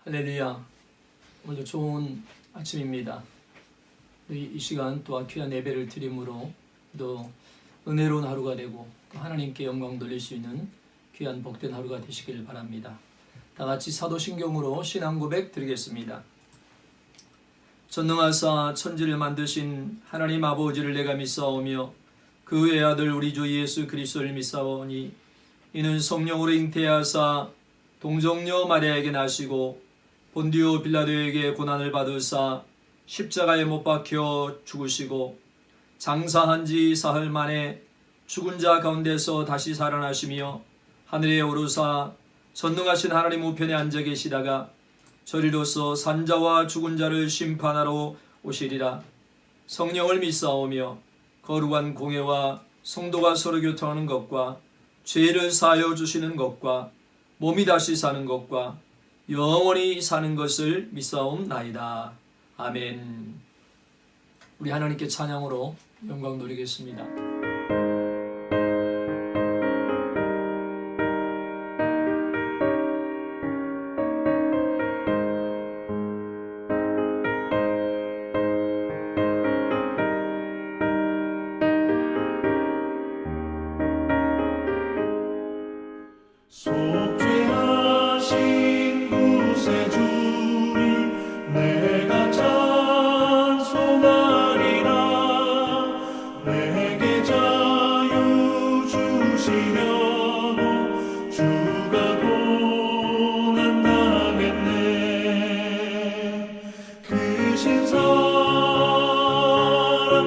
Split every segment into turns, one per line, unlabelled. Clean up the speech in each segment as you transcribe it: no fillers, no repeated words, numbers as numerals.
할렐루야. 오늘도 좋은 아침입니다. 이 시간 또한 귀한 예배를 드림으로 또 은혜로운 하루가 되고 또 하나님께 영광 돌릴 수 있는 귀한 복된 하루가 되시길 바랍니다. 다 같이 사도신경으로 신앙 고백 드리겠습니다. 전능하사 천지를 만드신 하나님 아버지를 내가 믿사오며 그 외아들 우리 주 예수 그리스도를 믿사오니 이는 성령으로 잉태하사 동정녀 마리아에게 나시고 본디오 빌라도에게 고난을 받으사 십자가에 못 박혀 죽으시고 장사한 지 사흘 만에 죽은 자 가운데서 다시 살아나시며 하늘에 오르사 전능하신 하나님 우편에 앉아 계시다가 저리로서 산자와 죽은 자를 심판하러 오시리라. 성령을 믿사오며 거룩한 공회와 성도가 서로 교통하는 것과 죄를 사하여 주시는 것과 몸이 다시 사는 것과 영원히 사는 것을 믿사옵나이다. 아멘. 우리 하나님께 찬양으로 영광 돌리겠습니다.
속죄하신 구세주를 내가 찬송하리라. 내게 자유 주시려고 주가 고난 당했네. 그 신사랑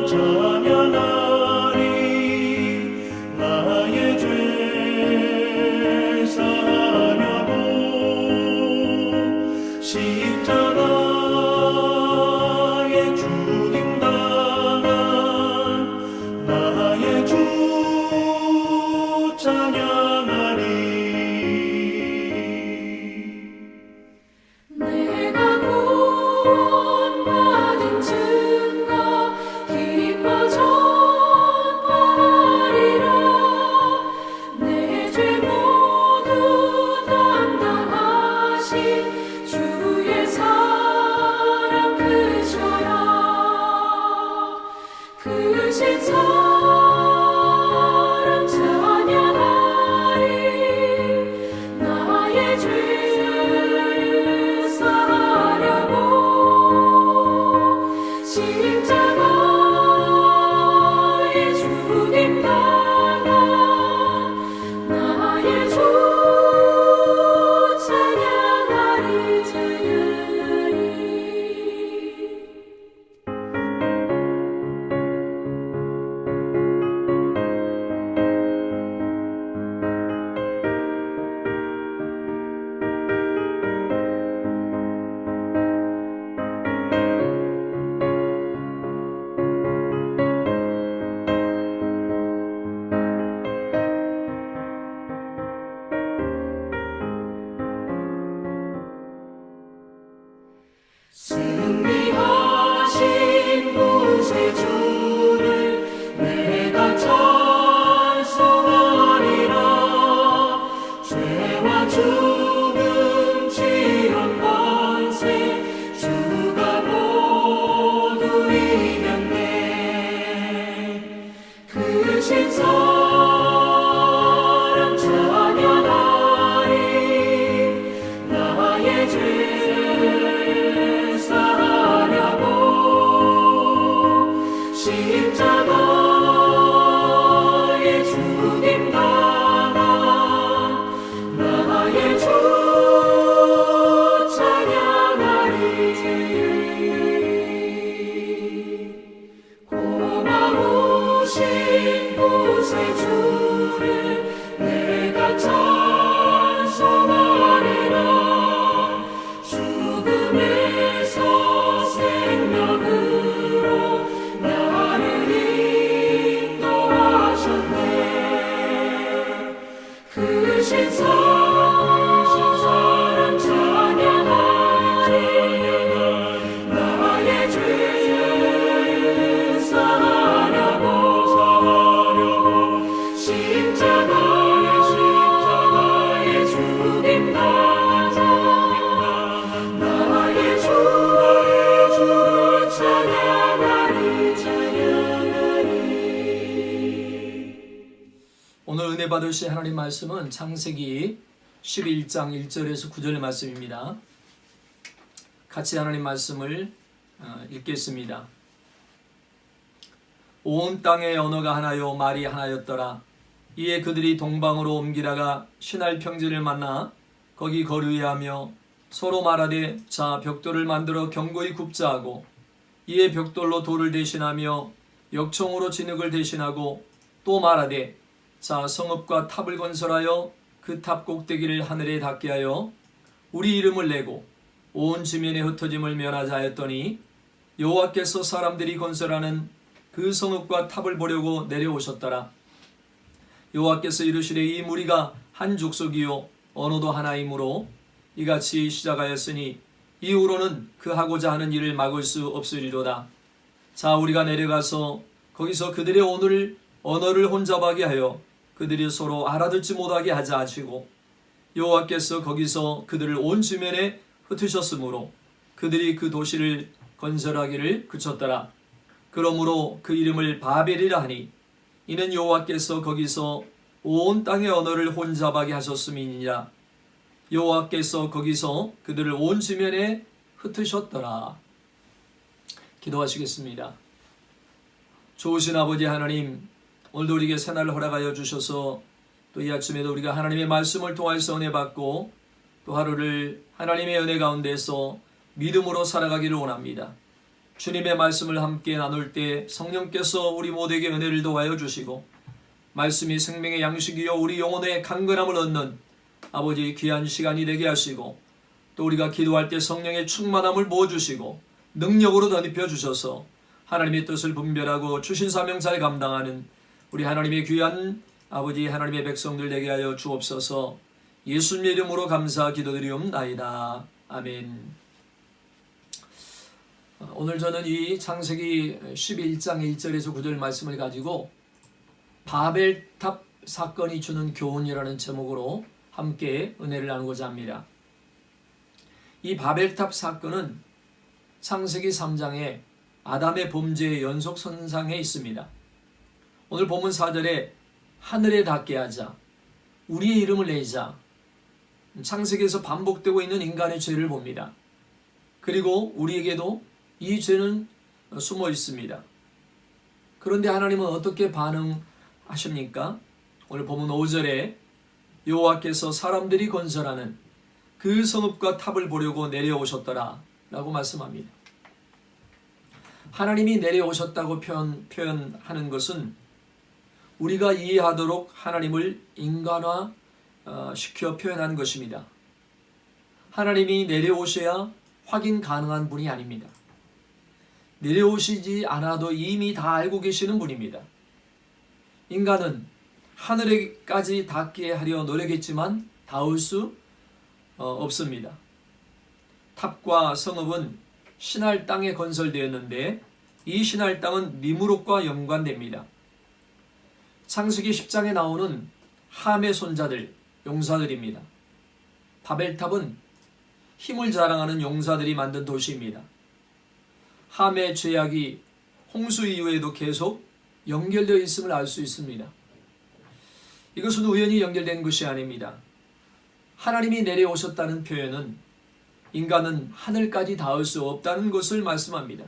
찬양하리. 나의 죄 십자가에 죽임당한 나의 주 찬양하리.
내가 구원받은 증거 기뻐 전파하리라. 내 죄 모두 담당하신 주의 사랑 크셔요. 크신 사랑 찬양하리. 나의 죄를 사하려고 십자가에 죽임당한 나의 주 찬양하리. 승리하신 구세주를 내가 찬송하리라. 죄와 죽음 지은 권세 주가 모두 이겼네. 크신 사랑 찬양하리. 나의 죄를 사하려고 십자가에 죽임당한 나의 주 찬양하리. 고마우신 구세주를 내가 찬송하리라. 죽음에서 생명으로 나를 인도하셨네. 크신 사랑 찬양하리. 나의 죄를 사하려고 십자가에 죽임당한
은혜 받으실 하나님 말씀은 창세기 11장 1절에서 9절 말씀입니다. 같이 하나님 말씀을 읽겠습니다. 온 땅의 언어가 하나요 말이 하나였더라. 이에 그들이 동방으로 옮기다가 신할 평지를 만나 거기 거류하며 서로 말하되 자 벽돌을 만들어 견고히 굽자 하고 이에 벽돌로 돌을 대신하며 역청으로 진흙을 대신하고 또 말하되 자 성읍과 탑을 건설하여 그 탑 꼭대기를 하늘에 닿게 하여 우리 이름을 내고 온 지면에 흩어짐을 면하자 하였더니 여호와께서 사람들이 건설하는 그 성읍과 탑을 보려고 내려오셨더라. 여호와께서 이르시되 이 무리가 한 족속이요 언어도 하나이므로 이같이 시작하였으니 이후로는 그 하고자 하는 일을 막을 수 없으리로다. 자 우리가 내려가서 거기서 그들의 언어를 혼잡하게 하여 그들이 서로 알아듣지 못하게 하자 하시고 여호와께서 거기서 그들을 온 지면에 흩으셨으므로 그들이 그 도시를 건설하기를 그쳤더라. 그러므로 그 이름을 바벨이라 하니 이는 여호와께서 거기서 온 땅의 언어를 혼잡하게 하셨음이니라. 여호와께서 거기서 그들을 온 지면에 흩으셨더라. 기도하시겠습니다. 좋으신 아버지 하나님, 오늘도 우리에게 새날을 허락하여 주셔서 또 이 아침에도 우리가 하나님의 말씀을 통하여서 은혜 받고 또 하루를 하나님의 은혜 가운데서 믿음으로 살아가기를 원합니다. 주님의 말씀을 함께 나눌 때 성령께서 우리 모두에게 은혜를 도와여 주시고 말씀이 생명의 양식이요 우리 영혼의 강건함을 얻는 아버지 귀한 시간이 되게 하시고 또 우리가 기도할 때 성령의 충만함을 부어주시고 능력으로 덧입혀 주셔서 하나님의 뜻을 분별하고 주신 사명 잘 감당하는 우리 하나님의 귀한 아버지 하나님의 백성들 되게 하여 주옵소서. 예수님의 이름으로 감사 기도드리옵나이다. 아멘. 오늘 저는 이 창세기 11장 1절에서 9절 말씀을 가지고 바벨탑 사건이 주는 교훈이라는 제목으로 함께 은혜를 나누고자 합니다. 이 바벨탑 사건은 창세기 3장에 아담의 범죄의 연속선상에 있습니다. 오늘 본문 4절에 하늘에 닿게 하자, 우리의 이름을 내자, 창세기에서 반복되고 있는 인간의 죄를 봅니다. 그리고 우리에게도 이 죄는 숨어 있습니다. 그런데 하나님은 어떻게 반응하십니까? 오늘 본문 5절에 여호와께서 사람들이 건설하는 그 성읍과 탑을 보려고 내려오셨더라 라고 말씀합니다. 하나님이 내려오셨다고 표현하는 것은 우리가 이해하도록 하나님을 인간화 시켜 표현한 것입니다. 하나님이 내려오셔야 확인 가능한 분이 아닙니다. 내려오시지 않아도 이미 다 알고 계시는 분입니다. 인간은 하늘에까지 닿게 하려 노력했지만 닿을 수 없습니다. 탑과 성읍은 신할 땅에 건설되었는데 이 신할 땅은 니무롯과 연관됩니다. 창세기 10장에 나오는 함의 손자들, 용사들입니다. 바벨탑은 힘을 자랑하는 용사들이 만든 도시입니다. 함의 죄악이 홍수 이후에도 계속 연결되어 있음을 알 수 있습니다. 이것은 우연히 연결된 것이 아닙니다. 하나님이 내려오셨다는 표현은 인간은 하늘까지 닿을 수 없다는 것을 말씀합니다.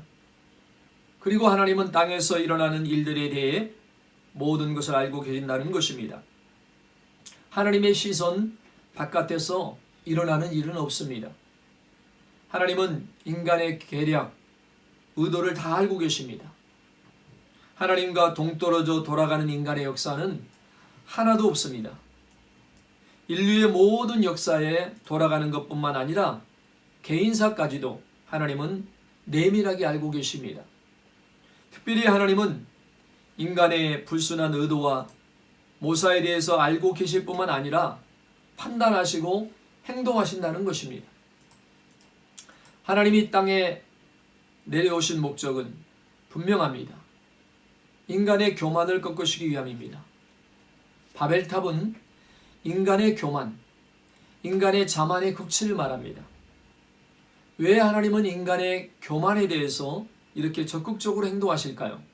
그리고 하나님은 땅에서 일어나는 일들에 대해 모든 것을 알고 계신다는 것입니다. 하나님의 시선 바깥에서 일어나는 일은 없습니다. 하나님은 인간의 계략, 의도를 다 알고 계십니다. 하나님과 동떨어져 돌아가는 인간의 역사는 하나도 없습니다. 인류의 모든 역사에 돌아가는 것뿐만 아니라 개인사까지도 하나님은 내밀하게 알고 계십니다. 특별히 하나님은 인간의 불순한 의도와 모사에 대해서 알고 계실 뿐만 아니라 판단하시고 행동하신다는 것입니다. 하나님이 땅에 내려오신 목적은 분명합니다. 인간의 교만을 꺾으시기 위함입니다. 바벨탑은 인간의 교만, 인간의 자만의 극치를 말합니다. 왜 하나님은 인간의 교만에 대해서 이렇게 적극적으로 행동하실까요?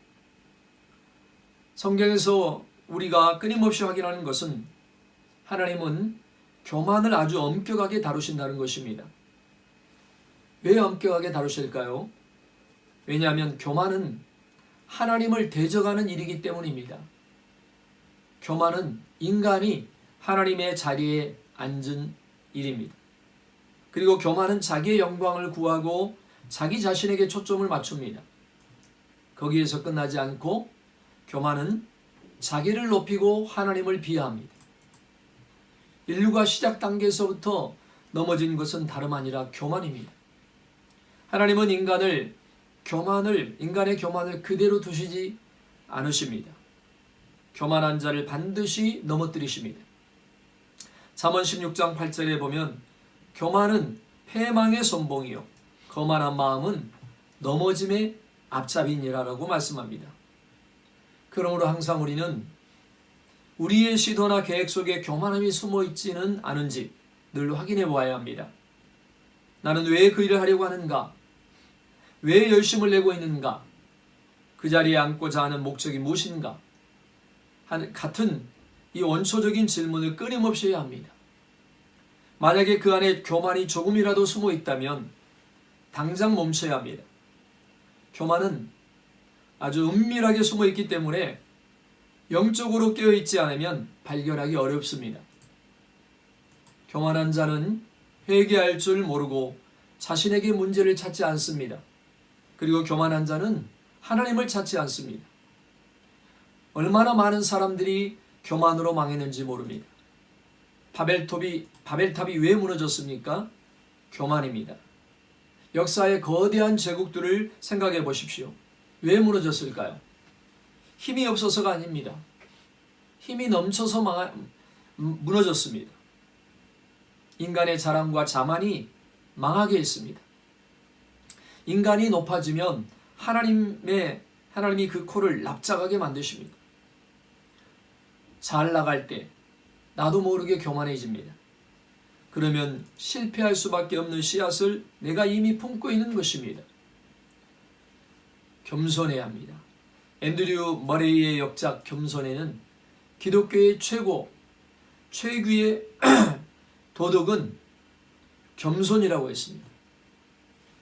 성경에서 우리가 끊임없이 확인하는 것은 하나님은 교만을 아주 엄격하게 다루신다는 것입니다. 왜 엄격하게 다루실까요? 왜냐하면 교만은 하나님을 대적하는 일이기 때문입니다. 교만은 인간이 하나님의 자리에 앉은 일입니다. 그리고 교만은 자기의 영광을 구하고 자기 자신에게 초점을 맞춥니다. 거기에서 끝나지 않고 교만은 자기를 높이고 하나님을 비하합니다. 인류가 시작 단계에서부터 넘어진 것은 다름 아니라 교만입니다. 하나님은 인간의 교만을 그대로 두시지 않으십니다. 교만한 자를 반드시 넘어뜨리십니다. 잠언 16장 8절에 보면 교만은 패망의 선봉이요 거만한 마음은 넘어짐의 앞잡이니라라고 말씀합니다. 그러므로 항상 우리는 우리의 시도나 계획 속에 교만함이 숨어 있지는 않은지 늘 확인해 보아야 합니다. 나는 왜 그 일을 하려고 하는가? 왜 열심을 내고 있는가? 그 자리에 앉고자 하는 목적이 무엇인가? 같은 이 원초적인 질문을 끊임없이 해야 합니다. 만약에 그 안에 교만이 조금이라도 숨어 있다면 당장 멈춰야 합니다. 교만은 아주 은밀하게 숨어 있기 때문에 영적으로 깨어있지 않으면 발견하기 어렵습니다. 교만한 자는 회개할 줄 모르고 자신에게 문제를 찾지 않습니다. 그리고 교만한 자는 하나님을 찾지 않습니다. 얼마나 많은 사람들이 교만으로 망했는지 모릅니다. 바벨탑이 왜 무너졌습니까? 교만입니다. 역사의 거대한 제국들을 생각해 보십시오. 왜 무너졌을까요? 힘이 없어서가 아닙니다. 힘이 넘쳐서 무너졌습니다. 인간의 자랑과 자만이 망하게 했습니다. 인간이 높아지면 하나님이 그 코를 납작하게 만드십니다. 잘 나갈 때 나도 모르게 교만해집니다. 그러면 실패할 수밖에 없는 씨앗을 내가 이미 품고 있는 것입니다. 겸손해야 합니다. 앤드류 머레이의 역작 겸손에는 기독교의 최귀의 도덕은 겸손이라고 했습니다.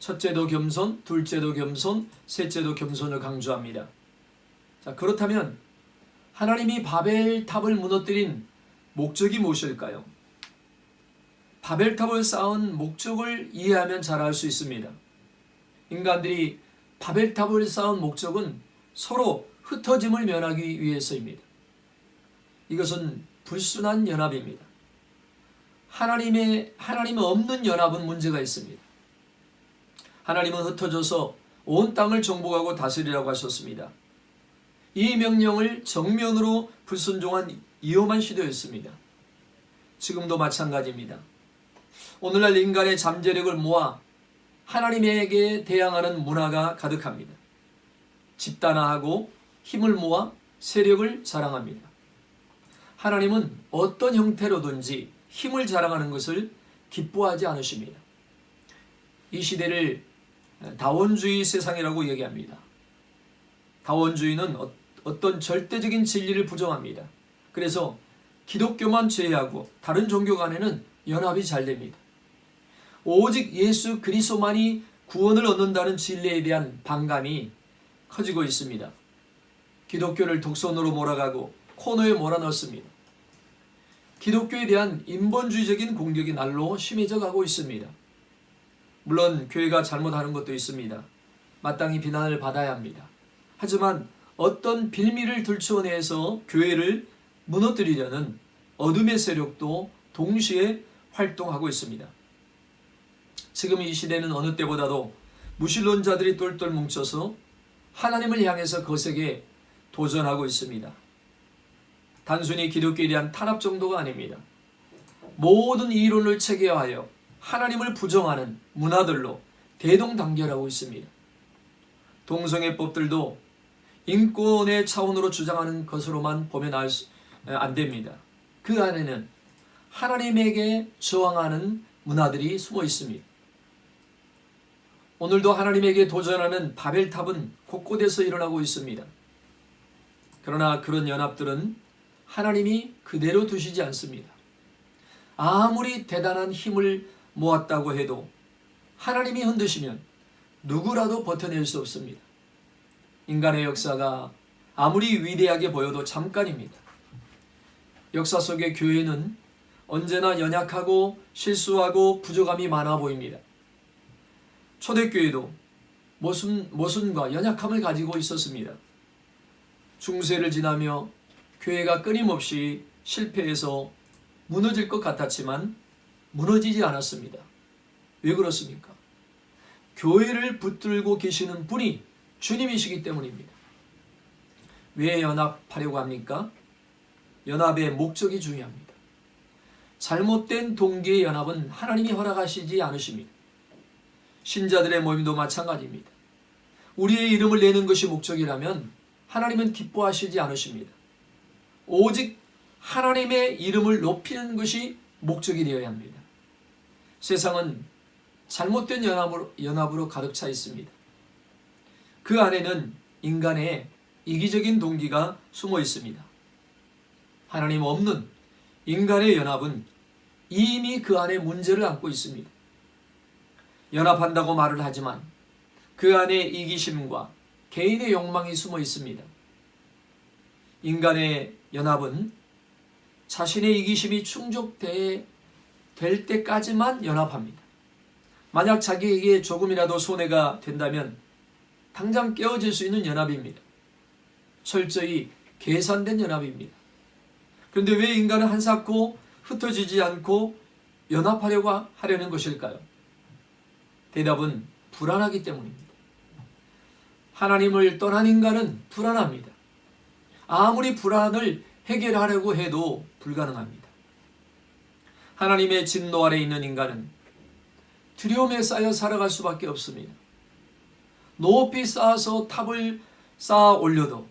첫째도 겸손, 둘째도 겸손, 셋째도 겸손을 강조합니다. 자, 그렇다면 하나님이 바벨탑을 무너뜨린 목적이 무엇일까요? 바벨탑을 쌓은 목적을 이해하면 잘 알 수 있습니다. 인간들이 바벨탑을 쌓은 목적은 서로 흩어짐을 면하기 위해서입니다. 이것은 불순한 연합입니다. 하나님 없는 연합은 문제가 있습니다. 하나님은 흩어져서 온 땅을 정복하고 다스리라고 하셨습니다. 이 명령을 정면으로 불순종한 위험한 시대였습니다. 지금도 마찬가지입니다. 오늘날 인간의 잠재력을 모아 하나님에게 대항하는 문화가 가득합니다. 집단화하고 힘을 모아 세력을 자랑합니다. 하나님은 어떤 형태로든지 힘을 자랑하는 것을 기뻐하지 않으십니다. 이 시대를 다원주의 세상이라고 얘기합니다. 다원주의는 어떤 절대적인 진리를 부정합니다. 그래서 기독교만 제외하고 다른 종교 간에는 연합이 잘 됩니다. 오직 예수 그리스도만이 구원을 얻는다는 진리에 대한 반감이 커지고 있습니다. 기독교를 독선으로 몰아가고 코너에 몰아넣습니다. 기독교에 대한 인본주의적인 공격이 날로 심해져 가고 있습니다. 물론 교회가 잘못하는 것도 있습니다. 마땅히 비난을 받아야 합니다. 하지만 어떤 빌미를 들추어내서 교회를 무너뜨리려는 어둠의 세력도 동시에 활동하고 있습니다. 지금 이 시대는 어느 때보다도 무신론자들이 똘똘 뭉쳐서 하나님을 향해서 거세게 도전하고 있습니다. 단순히 기독교에 대한 탄압 정도가 아닙니다. 모든 이론을 체계화하여 하나님을 부정하는 문화들로 대동단결하고 있습니다. 동성애법들도 인권의 차원으로 주장하는 것으로만 보면 안 됩니다. 그 안에는 하나님에게 저항하는 문화들이 숨어 있습니다. 오늘도 하나님에게 도전하는 바벨탑은 곳곳에서 일어나고 있습니다. 그러나 그런 연합들은 하나님이 그대로 두시지 않습니다. 아무리 대단한 힘을 모았다고 해도 하나님이 흔드시면 누구라도 버텨낼 수 없습니다. 인간의 역사가 아무리 위대하게 보여도 잠깐입니다. 역사 속의 교회는 언제나 연약하고 실수하고 부족함이 많아 보입니다. 초대교회도 모순과 연약함을 가지고 있었습니다. 중세를 지나며 교회가 끊임없이 실패해서 무너질 것 같았지만 무너지지 않았습니다. 왜 그렇습니까? 교회를 붙들고 계시는 분이 주님이시기 때문입니다. 왜 연합하려고 합니까? 연합의 목적이 중요합니다. 잘못된 동기의 연합은 하나님이 허락하시지 않으십니다. 신자들의 모임도 마찬가지입니다. 우리의 이름을 내는 것이 목적이라면 하나님은 기뻐하시지 않으십니다. 오직 하나님의 이름을 높이는 것이 목적이 되어야 합니다. 세상은 잘못된 연합으로 가득 차 있습니다. 그 안에는 인간의 이기적인 동기가 숨어 있습니다. 하나님 없는 인간의 연합은 이미 그 안에 문제를 안고 있습니다. 연합한다고 말을 하지만 그 안에 이기심과 개인의 욕망이 숨어 있습니다. 인간의 연합은 자신의 이기심이 충족될 때까지만 연합합니다. 만약 자기에게 조금이라도 손해가 된다면 당장 깨어질 수 있는 연합입니다. 철저히 계산된 연합입니다. 그런데 왜 인간은 한사코 흩어지지 않고 연합하려고 하려는 것일까요? 대답은 불안하기 때문입니다. 하나님을 떠난 인간은 불안합니다. 아무리 불안을 해결하려고 해도 불가능합니다. 하나님의 진노 아래 있는 인간은 두려움에 쌓여 살아갈 수밖에 없습니다. 높이 쌓아서 탑을 쌓아 올려도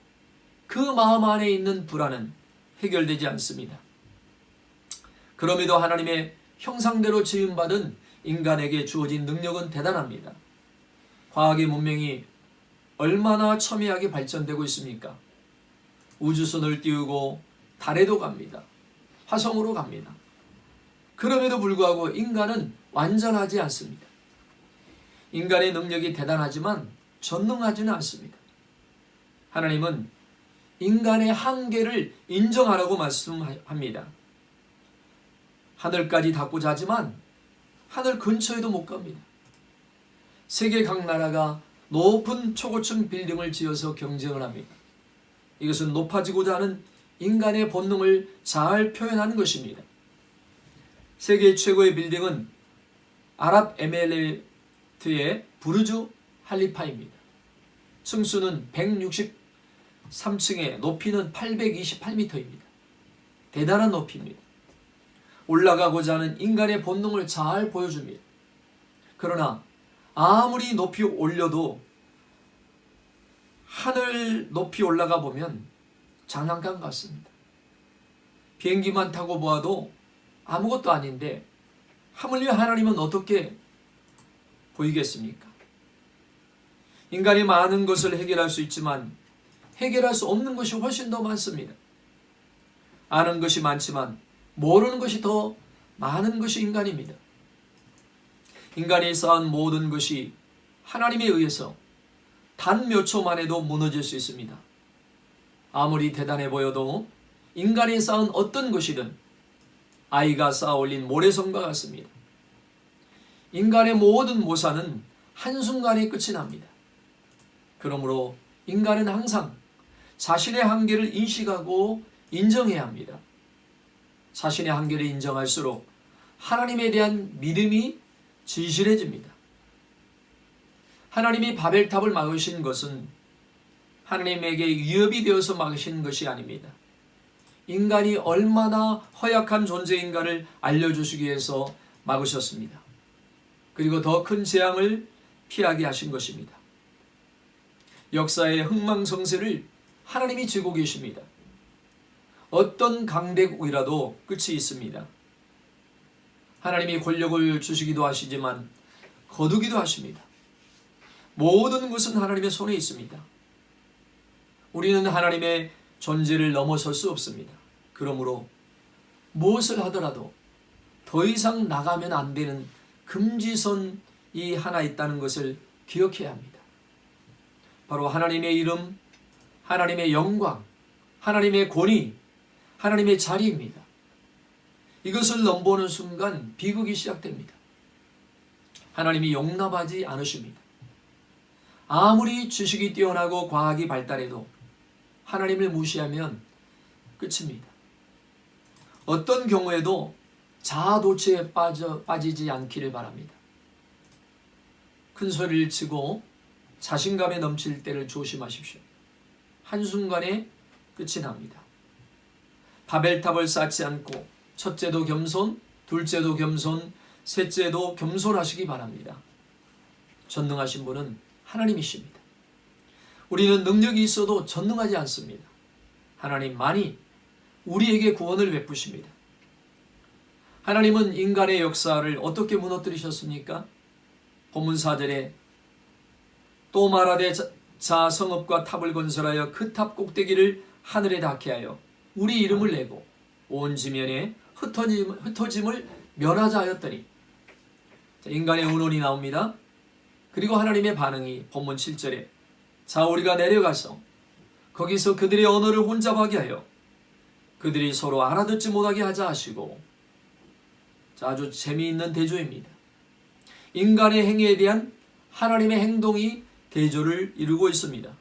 그 마음 안에 있는 불안은 해결되지 않습니다. 그럼에도 하나님의 형상대로 지음받은 인간에게 주어진 능력은 대단합니다. 과학의 문명이 얼마나 첨예하게 발전되고 있습니까? 우주선을 띄우고 달에도 갑니다. 화성으로 갑니다. 그럼에도 불구하고 인간은 완전하지 않습니다. 인간의 능력이 대단하지만 전능하지는 않습니다. 하나님은 인간의 한계를 인정하라고 말씀합니다. 하늘까지 닿고자 하지만 하늘 근처에도 못 갑니다. 세계 각 나라가 높은 초고층 빌딩을 지어서 경쟁을 합니다. 이것은 높아지고자 하는 인간의 본능을 잘 표현하는 것입니다. 세계 최고의 빌딩은 아랍에미레이트의 부르주 할리파입니다. 층수는 163층에 높이는 828m입니다. 대단한 높이입니다. 올라가고자 하는 인간의 본능을 잘 보여줍니다. 그러나 아무리 높이 올려도 하늘 높이 올라가 보면 장난감 같습니다. 비행기만 타고 보아도 아무것도 아닌데 하물며 하나님은 어떻게 보이겠습니까? 인간이 많은 것을 해결할 수 있지만 해결할 수 없는 것이 훨씬 더 많습니다. 아는 것이 많지만 모르는 것이 더 많은 것이 인간입니다. 인간이 쌓은 모든 것이 하나님에 의해서 단 몇 초 만에도 무너질 수 있습니다. 아무리 대단해 보여도 인간이 쌓은 어떤 것이든 아이가 쌓아 올린 모래성과 같습니다. 인간의 모든 모사는 한순간에 끝이 납니다. 그러므로 인간은 항상 자신의 한계를 인식하고 인정해야 합니다. 자신의 한계를 인정할수록 하나님에 대한 믿음이 진실해집니다. 하나님이 바벨탑을 막으신 것은 하나님에게 위협이 되어서 막으신 것이 아닙니다. 인간이 얼마나 허약한 존재인가를 알려주시기 위해서 막으셨습니다. 그리고 더 큰 재앙을 피하게 하신 것입니다. 역사의 흥망성쇠를 하나님이 쥐고 계십니다. 어떤 강대국이라도 끝이 있습니다. 하나님이 권력을 주시기도 하시지만 거두기도 하십니다. 모든 것은 하나님의 손에 있습니다. 우리는 하나님의 존재를 넘어설 수 없습니다. 그러므로 무엇을 하더라도 더 이상 나가면 안 되는 금지선이 하나 있다는 것을 기억해야 합니다. 바로 하나님의 이름, 하나님의 영광, 하나님의 권위, 하나님의 자리입니다. 이것을 넘보는 순간 비극이 시작됩니다. 하나님이 용납하지 않으십니다. 아무리 지식이 뛰어나고 과학이 발달해도 하나님을 무시하면 끝입니다. 어떤 경우에도 자아도취에 빠지지 않기를 바랍니다. 큰 소리를 치고 자신감에 넘칠 때를 조심하십시오. 한순간에 끝이 납니다. 바벨탑을 쌓지 않고 첫째도 겸손, 둘째도 겸손, 셋째도 겸손하시기 바랍니다. 전능하신 분은 하나님이십니다. 우리는 능력이 있어도 전능하지 않습니다. 하나님만이 우리에게 구원을 베푸십니다. 하나님은 인간의 역사를 어떻게 무너뜨리셨습니까? 본문 4절에 또 말하되 자 성읍과 탑을 건설하여 그 탑 꼭대기를 하늘에 닿게 하여 우리 이름을 내고 온 지면에 흩어짐을 면하자 하였더니, 인간의 언론이 나옵니다. 그리고 하나님의 반응이 본문 7절에 자 우리가 내려가서 거기서 그들의 언어를 혼잡하게 하여 그들이 서로 알아듣지 못하게 하자 하시고, 자, 아주 재미있는 대조입니다. 인간의 행위에 대한 하나님의 행동이 대조를 이루고 있습니다.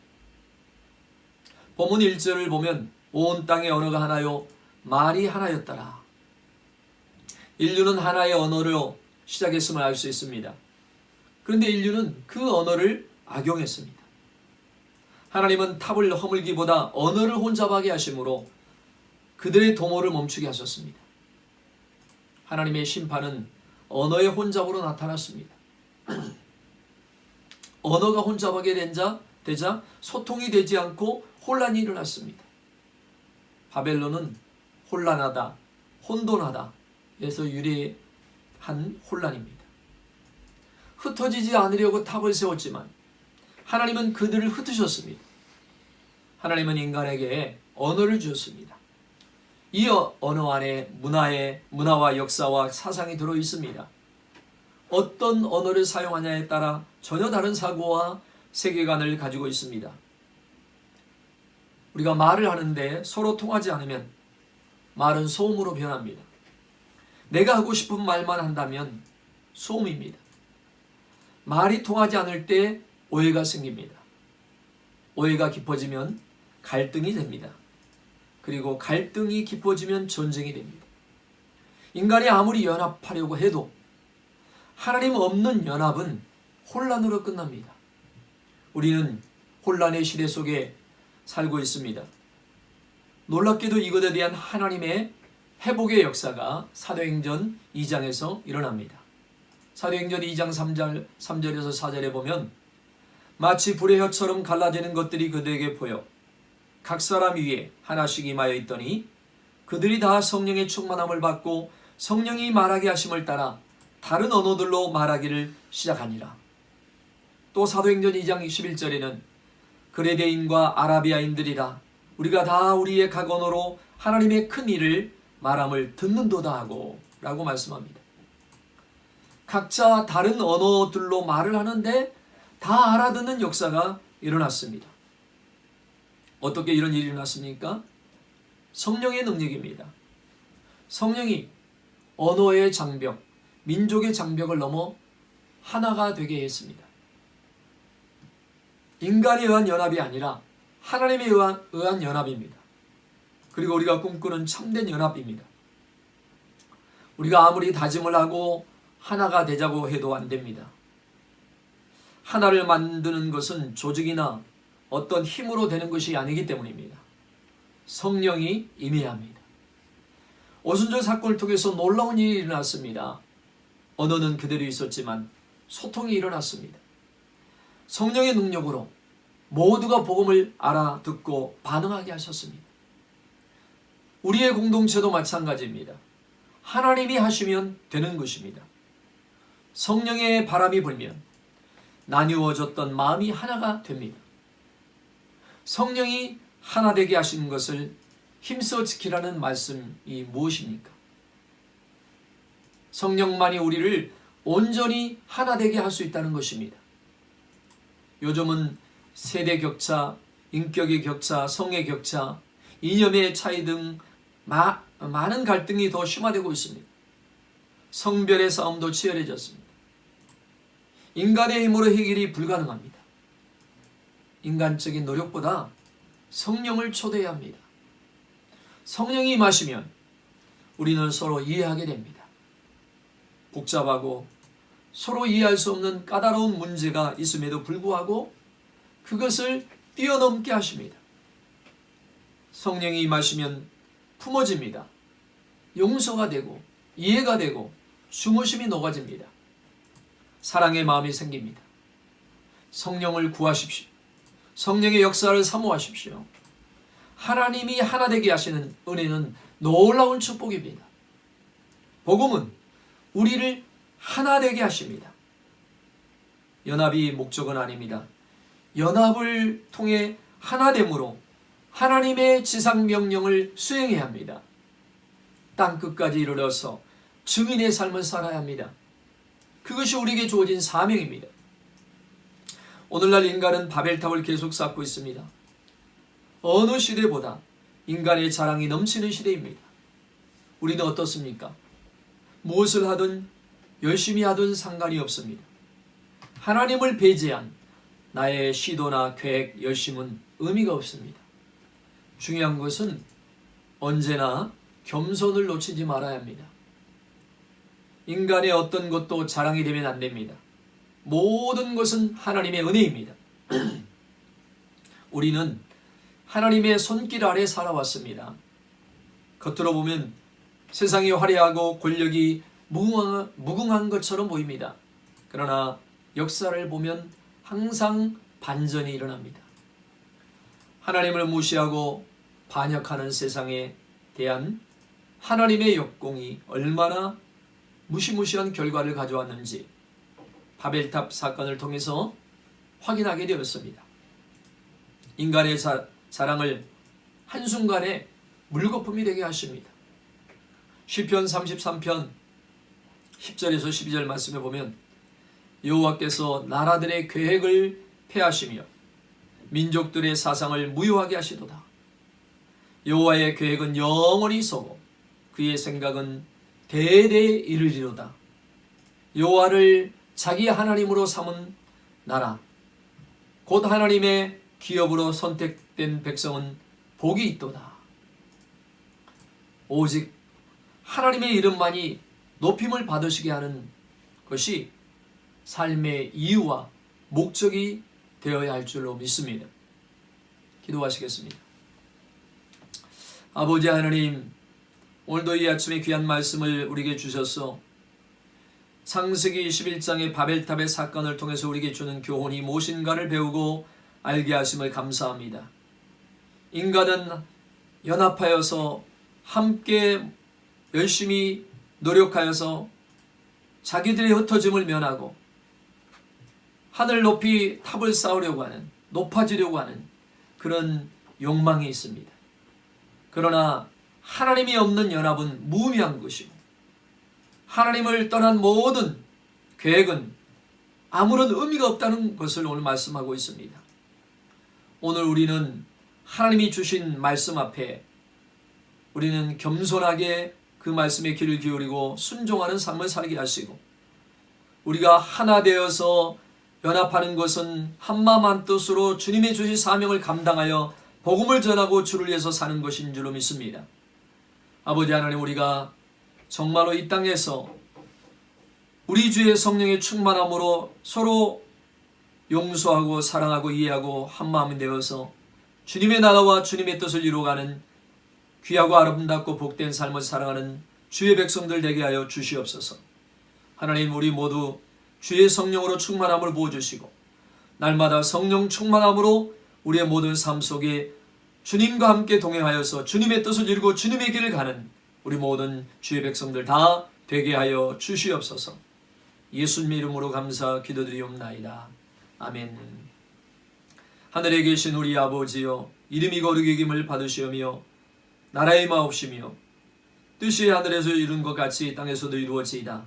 본문 1절을 보면 온 땅의 언어가 하나요 말이 하나였더라. 인류는 하나의 언어로 시작했음을 알 수 있습니다. 그런데 인류는 그 언어를 악용했습니다. 하나님은 탑을 허물기보다 언어를 혼잡하게 하심으로 그들의 도모를 멈추게 하셨습니다. 하나님의 심판은 언어의 혼잡으로 나타났습니다. 언어가 혼잡하게 되자 소통이 되지 않고 혼란이 일어났습니다. 바벨론은 혼란하다, 혼돈하다 에서 유래한 혼란입니다. 흩어지지 않으려고 탑을 세웠지만 하나님은 그들을 흩으셨습니다. 하나님은 인간에게 언어를 주었습니다. 이 언어 안에 문화와 역사와 사상이 들어 있습니다. 어떤 언어를 사용하냐에 따라 전혀 다른 사고와 세계관을 가지고 있습니다. 우리가 말을 하는데 서로 통하지 않으면 말은 소음으로 변합니다. 내가 하고 싶은 말만 한다면 소음입니다. 말이 통하지 않을 때 오해가 생깁니다. 오해가 깊어지면 갈등이 됩니다. 그리고 갈등이 깊어지면 전쟁이 됩니다. 인간이 아무리 연합하려고 해도 하나님 없는 연합은 혼란으로 끝납니다. 우리는 혼란의 시대 속에 살고 있습니다. 놀랍게도 이것에 대한 하나님의 회복의 역사가 사도행전 2장에서 일어납니다. 사도행전 2장 3절에서 4절에 보면 마치 불의 혀처럼 갈라지는 것들이 그들에게 보여 각 사람 위에 하나씩 임하여 있더니 그들이 다 성령의 충만함을 받고 성령이 말하게 하심을 따라 다른 언어들로 말하기를 시작하니라. 또 사도행전 2장 21절에는 그레데인과 아라비아인들이라 우리가 다 우리의 각 언어로 하나님의 큰 일을 말함을 듣는도다 하고 라고 말씀합니다. 각자 다른 언어들로 말을 하는데 다 알아듣는 역사가 일어났습니다. 어떻게 이런 일이 일어났습니까? 성령의 능력입니다. 성령이 언어의 장벽, 민족의 장벽을 넘어 하나가 되게 했습니다. 인간에 의한 연합이 아니라 하나님에 의한 연합입니다. 그리고 우리가 꿈꾸는 참된 연합입니다. 우리가 아무리 다짐을 하고 하나가 되자고 해도 안 됩니다. 하나를 만드는 것은 조직이나 어떤 힘으로 되는 것이 아니기 때문입니다. 성령이 임해야 합니다. 오순절 사건을 통해서 놀라운 일이 일어났습니다. 언어는 그대로 있었지만 소통이 일어났습니다. 성령의 능력으로 모두가 복음을 알아듣고 반응하게 하셨습니다. 우리의 공동체도 마찬가지입니다. 하나님이 하시면 되는 것입니다. 성령의 바람이 불면 나뉘어졌던 마음이 하나가 됩니다. 성령이 하나 되게 하시는 것을 힘써 지키라는 말씀이 무엇입니까? 성령만이 우리를 온전히 하나 되게 할 수 있다는 것입니다. 요즘은 세대 격차, 인격의 격차, 성의 격차, 이념의 차이 등 많은 갈등이 더 심화되고 있습니다. 성별의 싸움도 치열해졌습니다. 인간의 힘으로 해결이 불가능합니다. 인간적인 노력보다 성령을 초대해야 합니다. 성령이 임하시면 우리는 서로 이해하게 됩니다. 복잡하고 서로 이해할 수 없는 까다로운 문제가 있음에도 불구하고 그것을 뛰어넘게 하십니다. 성령이 임하시면 품어집니다. 용서가 되고 이해가 되고 중후심이 녹아집니다. 사랑의 마음이 생깁니다. 성령을 구하십시오. 성령의 역사를 사모하십시오. 하나님이 하나 되게 하시는 은혜는 놀라운 축복입니다. 복음은 우리를 하나 되게 하십니다. 연합이 목적은 아닙니다. 연합을 통해 하나됨으로 하나님의 지상명령을 수행해야 합니다. 땅끝까지 이르러서 증인의 삶을 살아야 합니다. 그것이 우리에게 주어진 사명입니다. 오늘날 인간은 바벨탑을 계속 쌓고 있습니다. 어느 시대보다 인간의 자랑이 넘치는 시대입니다. 우리는 어떻습니까? 무엇을 하든 열심히 하든 상관이 없습니다. 하나님을 배제한 나의 시도나 계획, 열심은 의미가 없습니다. 중요한 것은 언제나 겸손을 놓치지 말아야 합니다. 인간의 어떤 것도 자랑이 되면 안 됩니다. 모든 것은 하나님의 은혜입니다. 우리는 하나님의 손길 아래 살아왔습니다. 겉으로 보면 세상이 화려하고 권력이 무궁한 것처럼 보입니다. 그러나 역사를 보면 항상 반전이 일어납니다. 하나님을 무시하고 반역하는 세상에 대한 하나님의 역공이 얼마나 무시무시한 결과를 가져왔는지 바벨탑 사건을 통해서 확인하게 되었습니다. 인간의 자랑을 한순간에 물거품이 되게 하십니다. 시편 33편 10절에서 12절 말씀에 보면 여호와께서 나라들의 계획을 폐하시며 민족들의 사상을 무효하게 하시도다. 여호와의 계획은 영원히 서고 그의 생각은 대대에 이르리로다. 여호와를 자기 하나님으로 삼은 나라 곧 하나님의 기업으로 선택된 백성은 복이 있도다. 오직 하나님의 이름만이 높임을 받으시게 하는 것이 삶의 이유와 목적이 되어야 할 줄로 믿습니다. 기도하시겠습니다. 아버지 하나님, 오늘도 이 아침에 귀한 말씀을 우리에게 주셔서 창세기 21장의 바벨탑의 사건을 통해서 우리에게 주는 교훈이 무엇인가를 배우고 알게 하심을 감사합니다. 인간은 연합하여서 함께 열심히 노력하여서 자기들의 흩어짐을 면하고 하늘 높이 탑을 쌓으려고 하는, 높아지려고 하는 그런 욕망이 있습니다. 그러나 하나님이 없는 연합은 무의미한 것이고 하나님을 떠난 모든 계획은 아무런 의미가 없다는 것을 오늘 말씀하고 있습니다. 오늘 우리는 하나님이 주신 말씀 앞에 우리는 겸손하게 그 말씀에 귀를 기울이고 순종하는 삶을 살게 하시고 우리가 하나 되어서 연합하는 것은 한마음 한뜻으로 주님의 주신 사명을 감당하여 복음을 전하고 주를 위해서 사는 것인 줄로 믿습니다. 아버지 하나님, 우리가 정말로 이 땅에서 우리 주의 성령의 충만함으로 서로 용서하고 사랑하고 이해하고 한마음이 되어서 주님의 나라와 주님의 뜻을 이루어가는 귀하고 아름답고 복된 삶을 살아가는 주의 백성들 되게 하여 주시옵소서. 하나님, 우리 모두 주의 성령으로 충만함을 부어주시고 날마다 성령 충만함으로 우리의 모든 삶 속에 주님과 함께 동행하여서 주님의 뜻을 이루고 주님의 길을 가는 우리 모든 주의 백성들 다 되게 하여 주시옵소서. 예수님의 이름으로 감사 기도드리옵나이다. 아멘. 하늘에 계신 우리 아버지여, 이름이 거룩히 여김을 받으시오며 나라의 마옵시며 뜻이 하늘에서 이룬 것 같이 땅에서도 이루어지이다.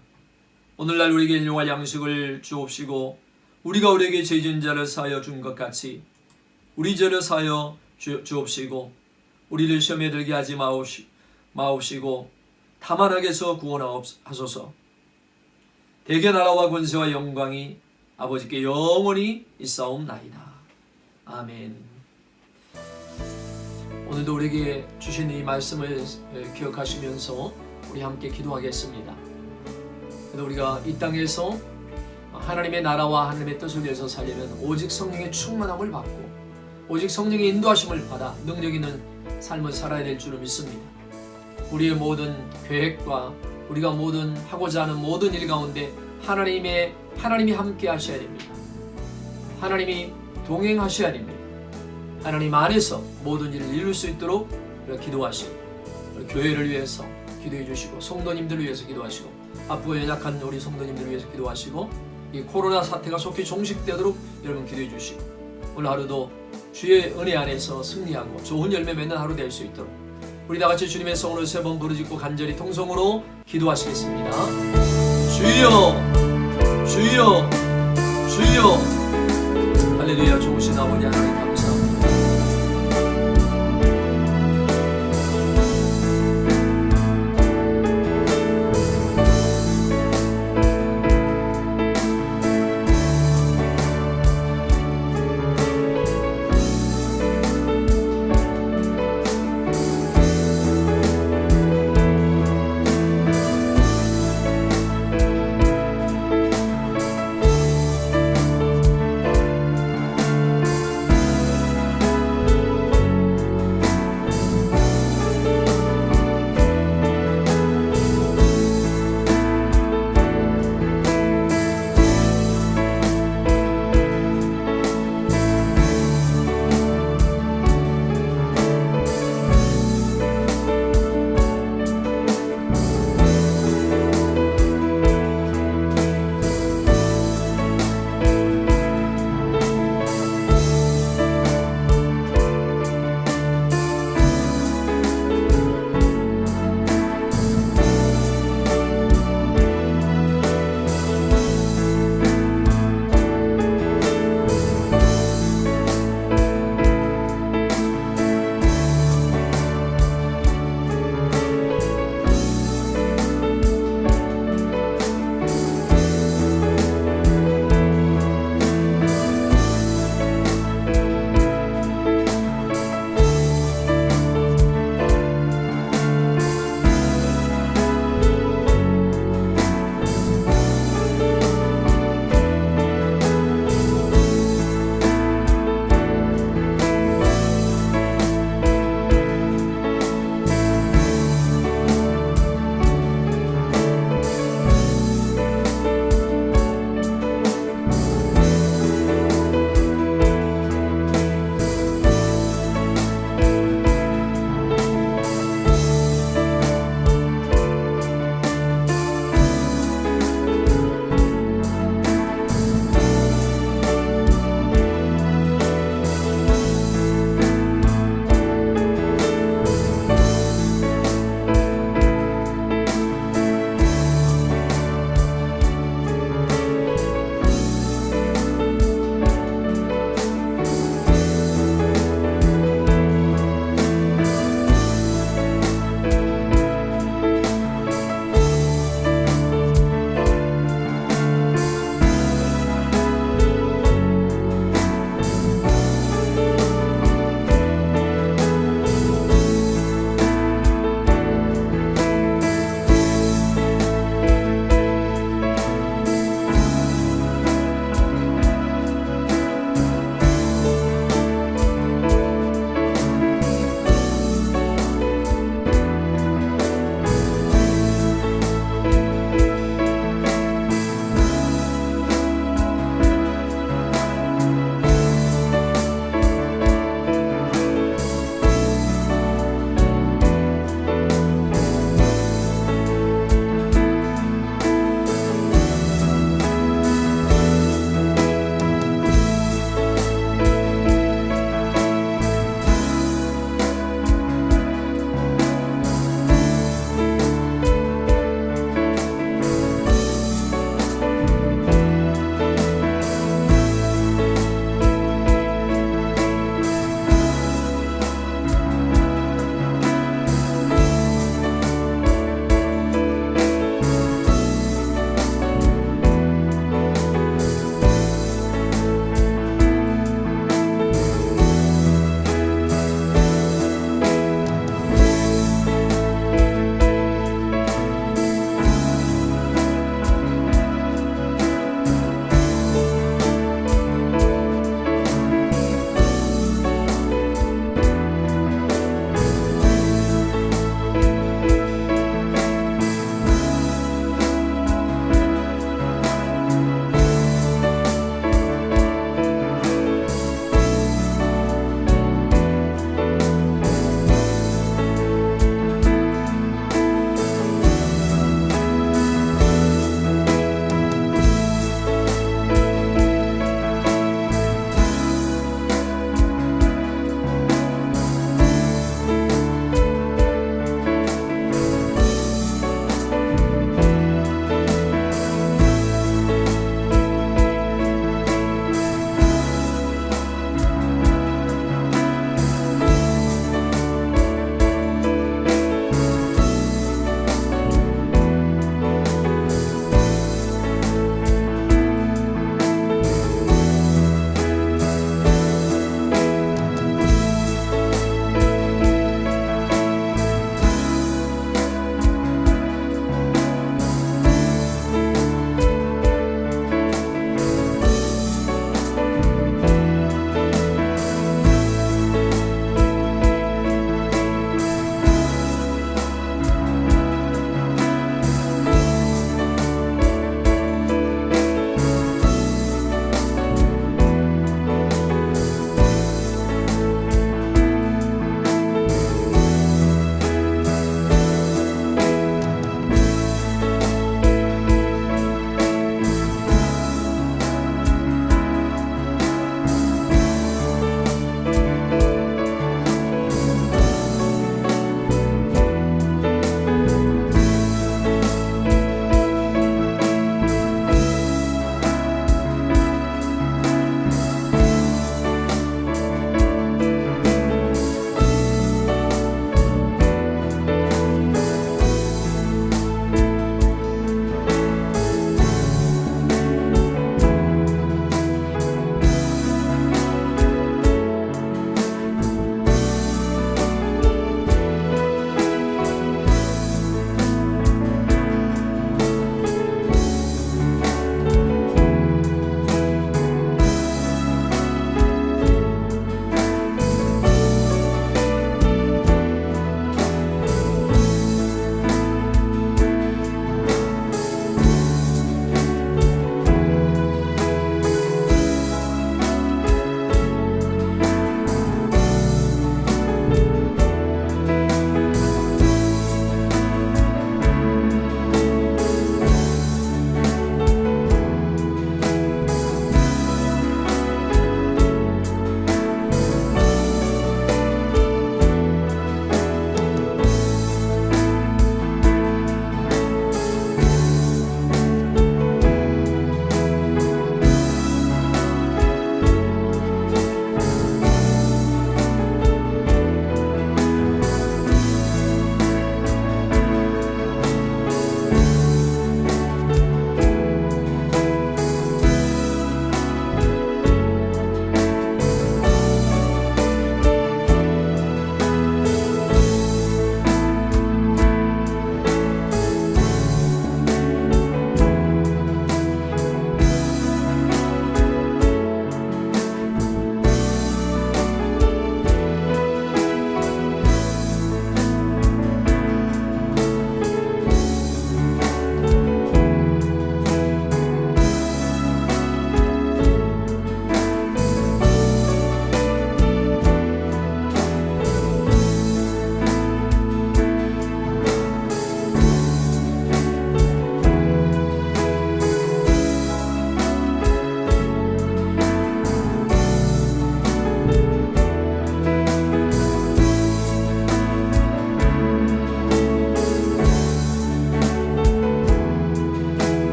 오늘날 우리에게 일용할 양식을 주옵시고 우리가 우리에게 죄진 자를 사하여 준 것 같이 우리 죄를 사하여 주옵시고 우리를 시험에 들게 하지 마옵시고 다만 악에서 구원하소서. 대개 나라와 권세와 영광이 아버지께 영원히 있사옵나이다. 아멘. 오늘도 우리에게 주신 이 말씀을 기억하시면서 우리 함께 기도하겠습니다. 우리가 이 땅에서 하나님의 나라와 하나님의 뜻을 위해서 살려면 오직 성령의 충만함을 받고 오직 성령의 인도하심을 받아 능력 있는 삶을 살아야 될 줄을 믿습니다. 우리의 모든 계획과 우리가 모든 하고자 하는 모든 일 가운데 하나님이 함께 하셔야 됩니다. 하나님이 동행하셔야 됩니다. 하나님 안에서 모든 일을 이룰 수 있도록 우리가 기도하시고 우리 교회를 위해서 기도해 주시고 성도님들을 위해서 기도하시고 아프고 연약한 우리 성도님들을 위해서 기도하시고 이 코로나 사태가 속히 종식되도록 여러분 기도해 주시고 오늘 하루도 주의 은혜 안에서 승리하고 좋은 열매 맺는 하루 될 수 있도록 우리 다 같이 주님의 성으로 3번 부르짖고 간절히 통성으로 기도하시겠습니다. 주여 주여 주여. 할렐루야. 좋으신 아버지 하나님 감사합니다.